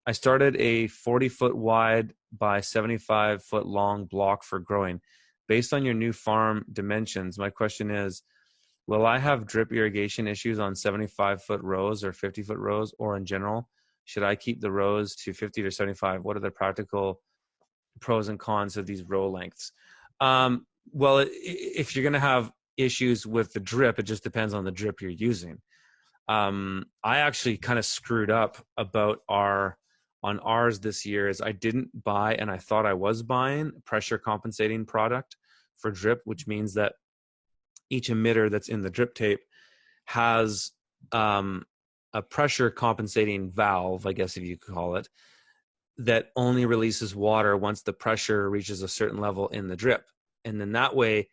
I started a 40-foot wide by 75-foot long block for growing. Based on your new farm dimensions, my question is, will I have drip irrigation issues on 75-foot rows or 50-foot rows, or in general? Should I keep the rows to 50 to 75? What are the practical pros and cons of these row lengths? Well, if you're going to have issues with the drip, it just depends on the drip you're using. I actually kind of screwed up on ours this year is I didn't buy, and I thought I was buying, pressure compensating product for drip, which means that each emitter that's in the drip tape has a pressure compensating valve, I guess if you could call it, that only releases water once the pressure reaches a certain level in the drip. And then that way,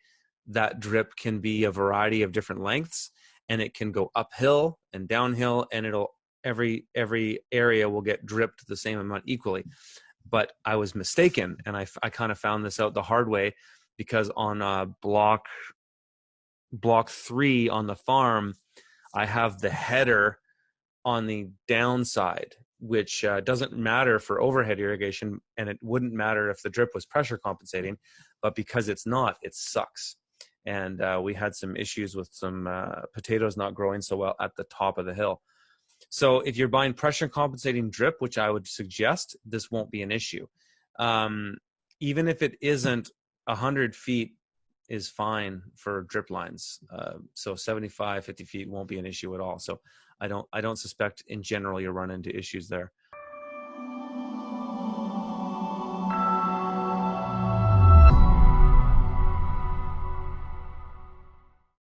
that drip can be a variety of different lengths, and it can go uphill and downhill, and every area will get dripped the same amount equally. But I was mistaken, and I kind of found this out the hard way, because on block 3 on the farm, I have the header on the downside, which doesn't matter for overhead irrigation, and it wouldn't matter if the drip was pressure compensating, but because it's not, it sucks. And we had some issues with some potatoes not growing so well at the top of the hill. So if you're buying pressure compensating drip, which I would suggest, this won't be an issue. Even if it isn't, 100 feet is fine for drip lines. So 75, 50 feet won't be an issue at all. So I don't suspect in general you'll run into issues there.